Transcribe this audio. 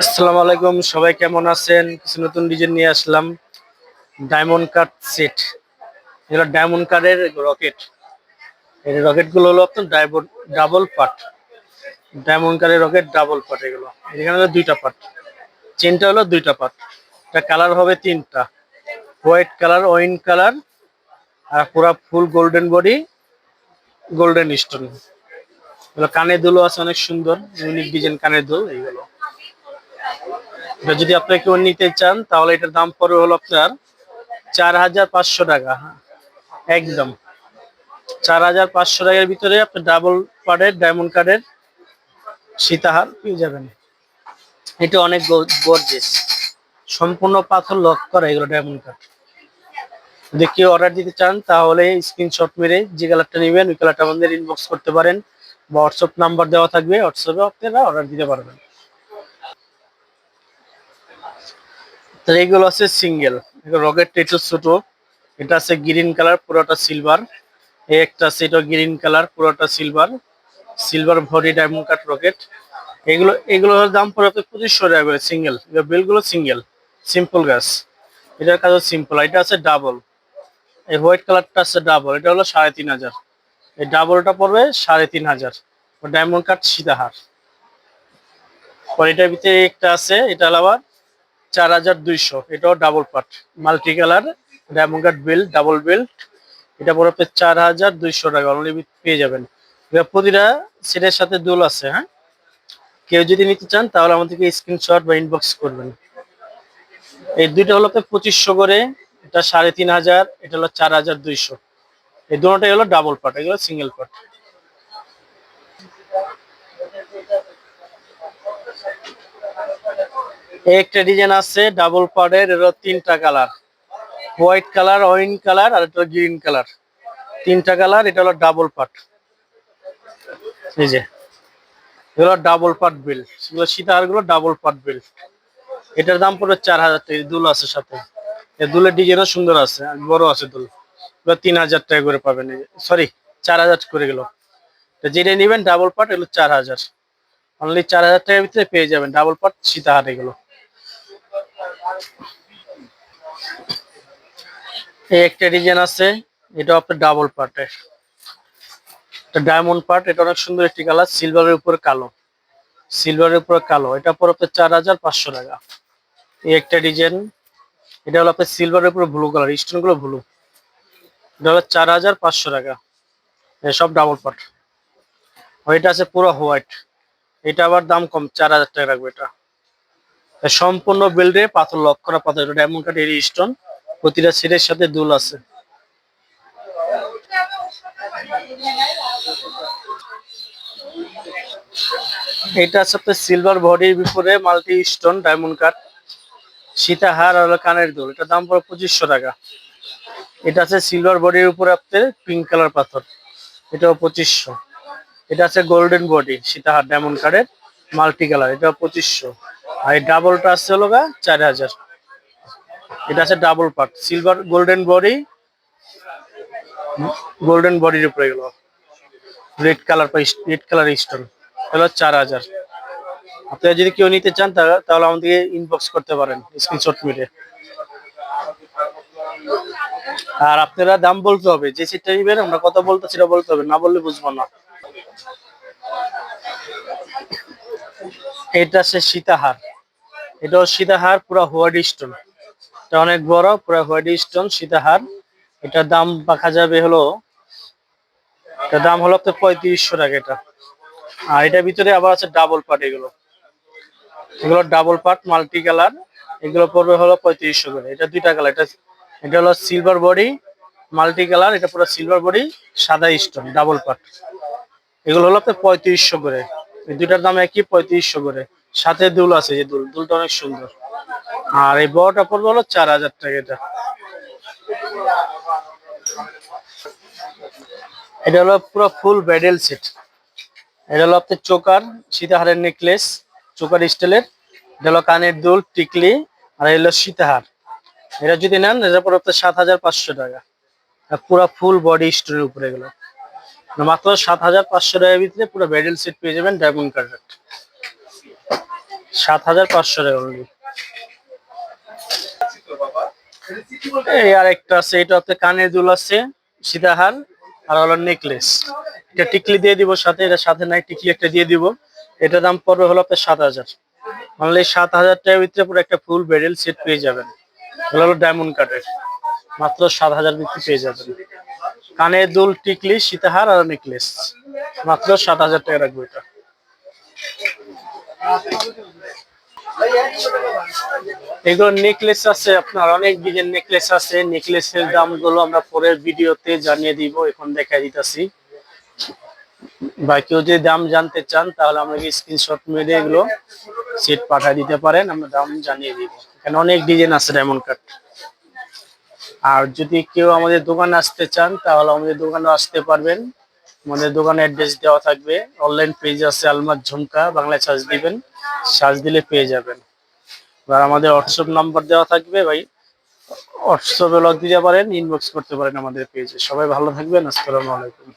আসসালামু আলাইকুম, সবাই কেমন আছেন? কিছু নতুন ডিজাইন নিয়ে আসলাম। ডায়মন্ড কাট সেট, এগুলো ডায়মন্ড কাটের রকেট। এই রকেট গুলো হলো আপনার ডাবল পার্ট। ডায়মন্ড কাটের রকেট ডাবল পার্ট। এগুলো এখানে হলো দুইটা পার্ট, চেনটা হলো দুইটা পার্ট। এটা কালার হবে তিনটা: হোয়াইট কালার, ওয়াইন কালার, আর পুরা ফুল গোল্ডেন বডি, গোল্ডেন স্টোন। এগুলো কানের দুলও আছে অনেক সুন্দর, ইউনিক ডিজাইন কানের দুল। এইগুলো এটা যদি আপনি কেউ নিতে চান তাহলে এটার দাম পড়বে হলো আপনার 4500 টাকা। একদম 4500 টাকার ভিতরে আপনি ডাবল পার্টের ডায়মন্ড কার্ডের সীতাহার পেয়ে যাবেন। এটা অনেক গর্জিয়াস, সম্পূর্ণ পাথর লক করা এগুলো ডায়মন্ড কার্ড। যদি কেউ অর্ডার দিতে চান তাহলে স্ক্রিনশট মেরে যে কালারটা নেবেন ওই কালারটা আমাদের ইনবক্স করতে পারেন, বা হোয়াটসঅ্যাপ নাম্বার দেওয়া থাকবে, হোয়াটসঅ্যাপে আপনারা অর্ডার দিতে পারবেন। তো এইগুলো আছে সিঙ্গেল, রকেট টেটল ছোট। এটা আছে গ্রিন কালার, পুরোটা সিলভার। এই একটা আছে এটা গ্রিন কালার, পুরোটা silver, silver body diamond cut rocket. এগুলোর দাম পড়ে 2500 টাকা করে সিঙ্গেল। বেলগুলো সিঙ্গেল, সিম্পল গাছ। এটার কাজও সিম্পল। এটা আছে ডাবল, এই হোয়াইট কালারটা আছে ডাবল, এটা হলো 3500। এই ডাবলটা পড়বে 3500। ডায়মন্ড কাট সীতাহার। পরে এটার ভিতরে একটা আছে, এটা হলো আবার 4200। এটাও double part, multi colour diamond cut belt, double belt. এটা পড়বে 4200 টাকা অনলি, পেয়ে যাবেন। প্রতিটা সেটের সাথে দুল আছে। হ্যাঁ, কেউ যদি নিতে চান তাহলে আমাদেরকে স্ক্রিনশট বা ইনবক্স করবেন। এই দুইটা হলো 2500 করে, এটা 3500, এটা হলো 4200। এই দুটোটাই হলো ডাবল পার্ট, এগুলো সিঙ্গেল পার্ট। একটা ডিজাইন আছে ডাবল পার্টের, এর তিনটা colour: white colour, wine colour, আর এটা গ্রিন কালার। তিনটা কালার, এটা হলো ডাবল পার্ট। এই যে এগুলো ডাবল পার্ট বেল্ট, এগুলো সীতাহার গুলো ডাবল পার্ট বেল্ট। এটার দাম পড়বে 4000 টাকা। দুল আছে সাথে, এই দুলের ডিজাইনও সুন্দর আছে, বড় আছে দুল। 3000 টাকা করে পাবেন। সরি, 4000 করে গেল। যেটা নেবেন ডাবল পার্ট, এগুলো 4000, অনলি 4000 টাকার ভিতরে পেয়ে যাবেন ডাবল পার্ট সীতাহার। এগুলো এই একটা ডিজাইন আছে, এটা আপনার ডাবল পার্টের, এটা ডায়মন্ড পার্ট। এটা অনেক সুন্দর একটি কালার, সিলভারের উপরে কালো, সিলভারের উপরে কালো। এটা পড়বে আপনার 4500 টাকা। এই একটা ডিজাইন, এটা হলো আপনার সিলভারের উপরে ব্লু কালার, স্টোন গুলো ব্লু। এটা হলো 4500 টাকা। সব ডাবল পার্ট। ওইটা আছে পুরো হোয়াইট, এটা আবার দাম কম, 4000 টাকা রাখবে। এটা সম্পূর্ণ বেল্টে পাথর লক করা পাথর, এটা ডায়মন্ড কাট এর স্টোন। প্রতিটা সেটের সাথে দুল আছে। এটা আছে আপনার সিলভার বডির ভিতরে মাল্টি স্টোন ডায়মন্ড কাট সীতাহার আর কানের দুল। এটা দাম পড়ে 2500 টাকা। এটা আছে সিলভার বডির উপরে আপনার পিঙ্ক কালার পাথর, এটাও 2500। এটা আছে গোল্ডেন বডি সীতাহার ডায়মন্ড কাটের মাল্টি কালার, এটাও 2500। আর এই ডাবলটা আছে হলো 4000। এটা আছে double part, silver golden body, golden বডির উপরে এগুলো red colour, red colour stone. হলো 4000। আপনারা যদি কেউ নিতে চান তাহলে আমাদেরকে ইনবক্স করতে পারেন স্ক্রিনশট মেরে। আর আপনারা দাম বলতে হবে, যে সেটটা নিবেন আমরা কত বলতে সেটা বলতে হবে, না বললে বুঝবো না। এটা আছে সীতাহার, এটাও সীতাহার পুরো হোয়াইট স্টোন। এটা অনেক বড়, পুরো হোয়াইট স্টোন সীতাহার। এটার দাম রাখা যাবে হলো, এটার দাম হলো আপনার 3500 টাকা এটা। আর এটার ভিতরে আবার আছে ডাবল পার্ট, এগুলো ডাবল পার্ট মাল্টি কালার। এগুলো পড়বে হলো 3500 করে। এটা দুইটা কালার, এটা হলো সিলভার বডি মাল্টি কালার, এটা পুরো সিলভার বডি সাদা স্টোন ডাবল পার্ট। এগুলো হলো আপনার 3500 করে। এই দুইটার দাম একই, 3500 করে। সাথে দুল আছে, যে দুলটা অনেক সুন্দর। আর এই বড়টা পড়বে হলো 4000 টাকা। এটা হলো পুরো ফুল ব্রাইডাল সেট। এটা হলো আপনার চোকার সীতাহারের নেকলেস, চোকার স্টাইলের। এটা হলো কানের দুল, টিকলি, আর এলো সীতাহার। এটা যদি নেন এটা পড়বে আপনার 7500 টাকা। পুরো ফুল বডি স্টোনের উপরে গেল মাত্র 7500 টাকার ভিতরে পুরো ব্রাইডাল সেট পেয়ে যাবেন ডায়মন্ড কাটের। 7,500 টাকা only। এই আরেকটা আছে, এটা আপনার কানের দুল আছে, সীতাহার আর হলো নেকলেস। এটা টিকলি দিয়ে দিব সাথে, এটা সাথে নাই, টিকলি একটা দিয়ে দিব। এটা দাম পড়বে হলো আপনার 7,000। অনলি 7,000 টাকার ভিতরে পুরো একটা ফুল ব্রাইডাল সেট পেয়ে যাবেন। এগুলো হলো ডায়মন্ড কাটের, মাত্র 7,000 ভিতরে পেয়ে যাবেন। কানের দুল, টিকলি, সীতাহার আর নেকলেস, মাত্র 7,000 টাকা রাখবো এটা। এগুলো নেকলেস আছে আপনার, অনেক ডিজাইন নেকলেস আছে। নেকলেসের দামগুলো আমরা পরের ভিডিওতে জানিয়ে দিব, এখন দেখাই দিতেছি। বা কেউ যদি দাম জানতে চান তাহলে আমাকে স্ক্রিনশট মেরে এগুলো সেট পাঠিয়ে দিতে পারেন, আমরা দাম জানিয়ে দিব। এখানে অনেক ডিজাইন আছে ডায়মন্ড কাট। আর যদি কেউ আমাদের দোকানে আসতে চান তাহলে আমাদের দোকানে আসতে পারবেন। আমাদের দোকানের অ্যাড্রেস দেওয়া থাকবে। অনলাইন পেজ আছে আলমার ঝুমকা, বাংলায় সার্চ দিবেন, সার্চ দিলে পেয়ে যাবেন। আর আমাদের হোয়াটসঅ্যাপ নাম্বার দেওয়া থাকবে ভাই, হোয়াটসঅ্যাপে লগ দিতে পারেন, ইনবক্স করতে পারেন আমাদের পেজে। সবাই ভালো থাকবেন, আসসালামু আলাইকুম।